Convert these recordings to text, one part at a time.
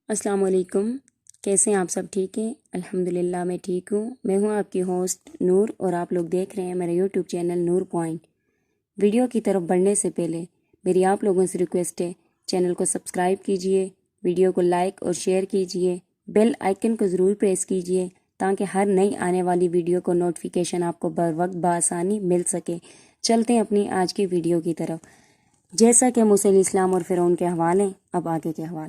السلام علیکم، کیسے ہیں آپ سب؟ ٹھیک ہیں؟ الحمدللہ میں ٹھیک ہوں۔ میں ہوں آپ کی ہوسٹ نور اور آپ لوگ دیکھ رہے ہیں میرا یوٹیوب چینل نور پوائنٹ۔ ویڈیو کی طرف بڑھنے سے پہلے میری آپ لوگوں سے ریکویسٹ ہے، چینل کو سبسکرائب کیجئے، ویڈیو کو لائک اور شیئر کیجئے، بیل آئیکن کو ضرور پریس کیجئے تاکہ ہر نئی آنے والی ویڈیو کو نوٹیفیکیشن آپ کو بر وقت بآسانی مل سکے۔ چلتے ہیں اپنی آج کی ویڈیو کی طرف۔ جیسا کہ موسیٰ علیہ السلام اور فرعون کے حوال ہیں، اب آگے کے حوال۔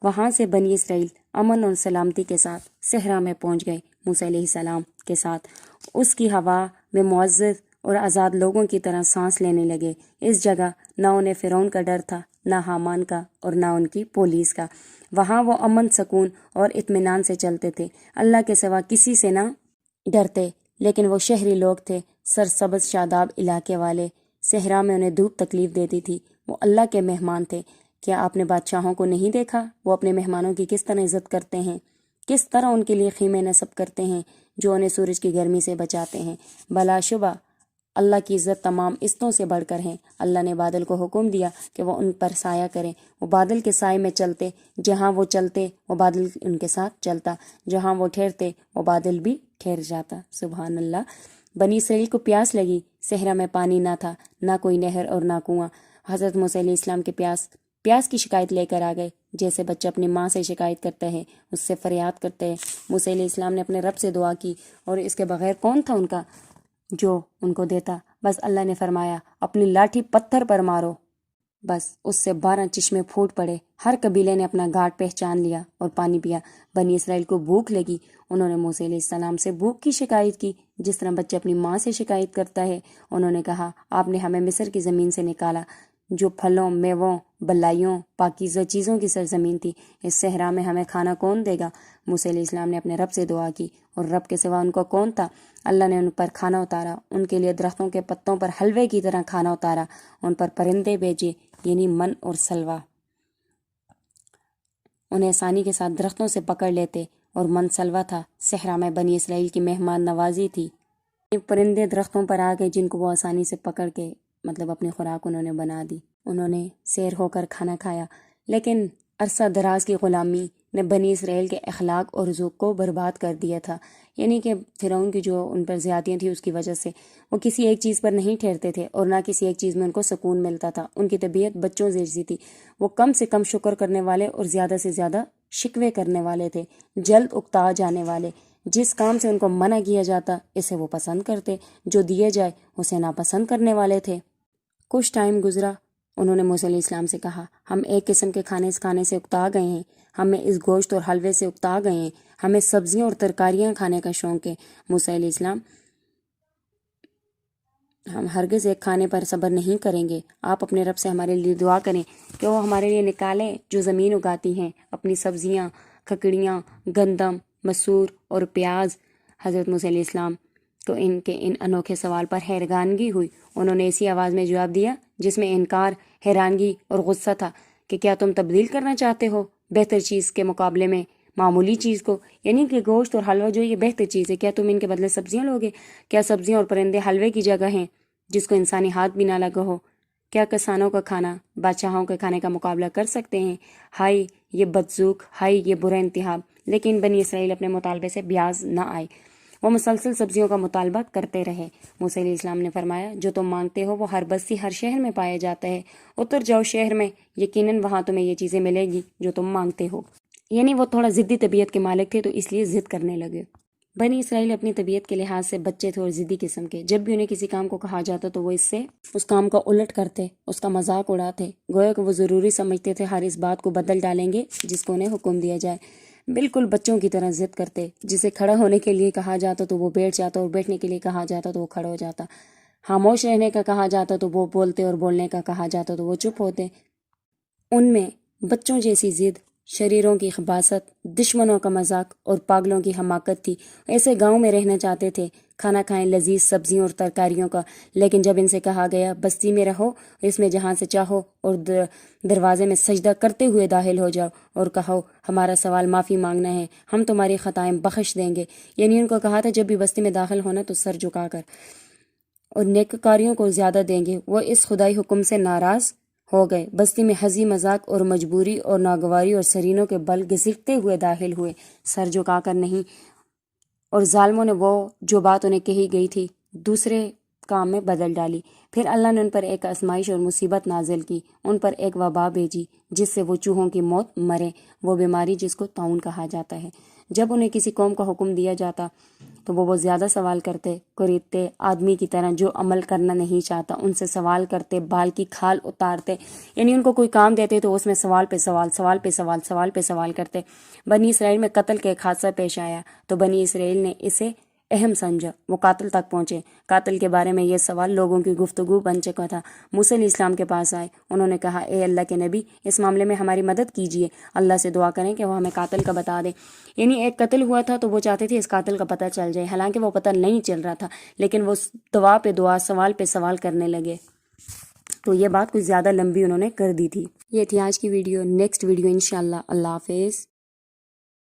وہاں سے بنی اسرائیل امن اور سلامتی کے ساتھ صحرا میں پہنچ گئے موسیٰ علیہ السلام کے ساتھ۔ اس کی ہوا میں معزز اور آزاد لوگوں کی طرح سانس لینے لگے۔ اس جگہ نہ انہیں فرعون کا ڈر تھا، نہ حامان کا اور نہ ان کی پولیس کا۔ وہاں وہ امن، سکون اور اطمینان سے چلتے تھے، اللہ کے سوا کسی سے نہ ڈرتے۔ لیکن وہ شہری لوگ تھے، سرسبز شاداب علاقے والے۔ صحرا میں انہیں دھوپ تکلیف دیتی تھی۔ وہ اللہ کے مہمان تھے۔ کیا آپ نے بادشاہوں کو نہیں دیکھا؟ وہ اپنے مہمانوں کی کس طرح عزت کرتے ہیں، کس طرح ان کے لیے خیمے نصب کرتے ہیں جو انہیں سورج کی گرمی سے بچاتے ہیں۔ بلا شبہ اللہ کی عزت تمام عزتوں سے بڑھ کر ہے۔ اللہ نے بادل کو حکم دیا کہ وہ ان پر سایہ کریں۔ وہ بادل کے سائے میں چلتے، جہاں وہ چلتے وہ بادل ان کے ساتھ چلتا، جہاں وہ ٹھہرتے وہ بادل بھی ٹھہر جاتا۔ سبحان اللہ۔ بنی اسرائیل کو پیاس لگی۔ صحرا میں پانی نہ تھا، نہ کوئی نہر اور نہ کنواں۔ حضرت موسیٰ علیہ السلام کے پیاس کی شکایت لے کر آ گئے، جیسے بچہ اپنی ماں سے شکایت کرتا ہے، اس سے فریاد کرتا ہے۔ موسیٰ علیہ السلام نے اپنے رب سے دعا کی، اور اس کے بغیر کون تھا ان کا جو ان کو دیتا؟ بس اللہ نے فرمایا، اپنی لاٹھی پتھر پر مارو۔ بس اس سے 12 چشمے پھوٹ پڑے۔ ہر قبیلے نے اپنا گھاٹ پہچان لیا اور پانی پیا۔ بنی اسرائیل کو بھوک لگی۔ انہوں نے موسیٰ علیہ السلام سے بھوک کی شکایت کی، جس طرح بچہ اپنی ماں سے شکایت کرتا ہے۔ انہوں نے کہا، آپ نے ہمیں مصر کی زمین سے نکالا، جو پھلوں، میووں، بلائیوں، پاکیزہ چیزوں کی سرزمین تھی۔ اس صحرا میں ہمیں کھانا کون دے گا؟ موسیٰ علیہ السلام نے اپنے رب سے دعا کی، اور رب کے سوا ان کو کون تھا؟ اللہ نے ان پر کھانا اتارا، ان کے لیے درختوں کے پتوں پر حلوے کی طرح کھانا اتارا۔ ان پر پرندے بھیجے، یعنی من اور سلوا۔ انہیں آسانی کے ساتھ درختوں سے پکڑ لیتے، اور من سلوا تھا۔ صحرا میں بنی اسرائیل کی مہمان نوازی تھی۔ یہ پرندے درختوں پر آ گئے، جن کو وہ آسانی سے پکڑ کے اپنی خوراک انہوں نے بنا دی۔ انہوں نے سیر ہو کر کھانا کھایا، لیکن عرصہ دراز کی غلامی نے بنی اسرائیل کے اخلاق اور ذوق کو برباد کر دیا تھا۔ یعنی کہ فرعون کی جو ان پر زیادتیاں تھیں، اس کی وجہ سے وہ کسی ایک چیز پر نہیں ٹھہرتے تھے، اور نہ کسی ایک چیز میں ان کو سکون ملتا تھا۔ ان کی طبیعت بچوں جیسی تھی۔ وہ کم سے کم شکر کرنے والے اور زیادہ سے زیادہ شکوے کرنے والے تھے، جلد اکتا جانے والے۔ جس کام سے ان کو منع کیا جاتا، اسے وہ پسند کرتے، جو دیے جائے اسے ناپسند کرنے والے تھے۔ کچھ ٹائم گزرا، انہوں نے موسیٰ علیہ السلام سے کہا، ہم ایک قسم کے کھانے سے اکتا گئے ہیں، ہمیں اس گوشت اور حلوے سے اکتا گئے ہیں، ہمیں سبزیاں اور ترکاریاں کھانے کا شوق ہے۔ موسیٰ علیہ السلام، ہم ہرگز ایک کھانے پر صبر نہیں کریں گے۔ آپ اپنے رب سے ہمارے لیے دعا کریں کہ وہ ہمارے لیے نکالیں جو زمین اگاتی ہیں، اپنی سبزیاں، کھکڑیاں، گندم، مسور اور پیاز۔ حضرت موسیٰ علیہ السلام تو ان کے ان انوکھے سوال پر حیرانگی ہوئی۔ انہوں نے اسی آواز میں جواب دیا جس میں انکار، حیرانگی اور غصہ تھا، کہ کیا تم تبدیل کرنا چاہتے ہو بہتر چیز کے مقابلے میں معمولی چیز کو؟ یعنی کہ گوشت اور حلوہ جو یہ بہتر چیز ہے، کیا تم ان کے بدلے سبزیاں لوگے؟ کیا سبزیاں اور پرندے حلوے کی جگہ ہیں جس کو انسانی ہاتھ بھی نہ لگا ہو؟ کیا کسانوں کا کھانا بادشاہوں کے کھانے کا مقابلہ کر سکتے ہیں؟ ہائی یہ بدذوق، ہائی یہ برا انتخاب۔ لیکن بنی اسرائیل اپنے مطالبے سے بیاز نہ آئے۔ وہ مسلسل سبزیوں کا مطالبہ کرتے رہے۔ موسیٰ علیہ السلام نے فرمایا، جو تم مانگتے ہو وہ ہر بستی، ہر شہر میں پایا جاتا ہے۔ اتر جاؤ شہر میں، یقیناً وہاں تمہیں یہ چیزیں ملے گی جو تم مانگتے ہو۔ یعنی وہ تھوڑا ضدی طبیعت کے مالک تھے، تو اس لیے ضد کرنے لگے۔ بنی اسرائیل اپنی طبیعت کے لحاظ سے بچے تھے اور ضدی قسم کے۔ جب بھی انہیں کسی کام کو کہا جاتا تو وہ اس کام کا الٹ کرتے، اس کا مذاق اڑاتے، گویا کہ وہ ضروری سمجھتے تھے ہر اس بات کو بدل ڈالیں گے جس کو انہیں حکم دیا جائے۔ بالکل بچوں کی طرح ضد کرتے۔ جسے کھڑا ہونے کے لیے کہا جاتا تو وہ بیٹھ جاتا، اور بیٹھنے کے لیے کہا جاتا تو وہ کھڑا ہو جاتا۔ خاموش رہنے کا کہا جاتا تو وہ بولتے، اور بولنے کا کہا جاتا تو وہ چپ ہوتے۔ ان میں بچوں جیسی ضد، شریروں کی خباثت، دشمنوں کا مذاق اور پاگلوں کی حماقت تھی۔ ایسے گاؤں میں رہنا چاہتے تھے، کھانا کھائیں لذیذ سبزیوں اور ترکاریوں کا، لیکن جب ان سے کہا گیا بستی میں رہو، اس میں جہاں سے چاہو، اور دروازے میں سجدہ کرتے ہوئے داخل ہو جاؤ، اور کہو ہمارا سوال معافی مانگنا ہے، ہم تمہاری خطائیں بخش دیں گے۔ یعنی ان کو کہا تھا جب بھی بستی میں داخل ہونا تو سر جھکا کر، اور نیک کاریوں کو زیادہ دیں گے۔ وہ اس خدائی حکم سے ناراض ہو گئے، بستی میں ہنسی مذاق اور مجبوری اور ناگواری اور سرینوں کے بل گھسیٹتے ہوئے داخل ہوئے، سر جھکا کر نہیں، اور ظالموں نے وہ جو بات انہیں کہی گئی تھی دوسرے کام میں بدل ڈالی۔ پھر اللہ نے ان پر ایک آزمائش اور مصیبت نازل کی، ان پر ایک وبا بھیجی جس سے وہ چوہوں کی موت مرے، وہ بیماری جس کو طاعون کہا جاتا ہے۔ جب انہیں کسی قوم کا حکم دیا جاتا تو وہ زیادہ سوال کرتے، قریدتے آدمی کی طرح جو عمل کرنا نہیں چاہتا، ان سے سوال کرتے، بال کی کھال اتارتے، یعنی ان کو کوئی کام دیتے تو اس میں سوال پہ سوال، سوال پہ سوال، سوال پہ سوال کرتے۔ بنی اسرائیل میں قتل کا ایک حادثہ پیش آیا تو بنی اسرائیل نے اسے اہم سمجھا، وہ قاتل تک پہنچے۔ قاتل کے بارے میں یہ سوال لوگوں کی گفتگو بن چکا تھا۔ موسیٰ علیہ السلام کے پاس آئے، انہوں نے کہا اے اللہ کے نبی، اس معاملے میں ہماری مدد کیجیے، اللہ سے دعا کریں کہ وہ ہمیں قاتل کا بتا دے۔ یعنی ایک قتل ہوا تھا تو وہ چاہتے تھے اس قاتل کا پتہ چل جائے، حالانکہ وہ پتہ نہیں چل رہا تھا، لیکن وہ دعا پہ دعا، سوال پہ سوال کرنے لگے۔ تو یہ بات کچھ زیادہ لمبی انہوں نے کر دی تھی۔ یہ تھی آج کی ویڈیو، نیکسٹ ویڈیو انشاءاللہ۔ اللہ حافظ۔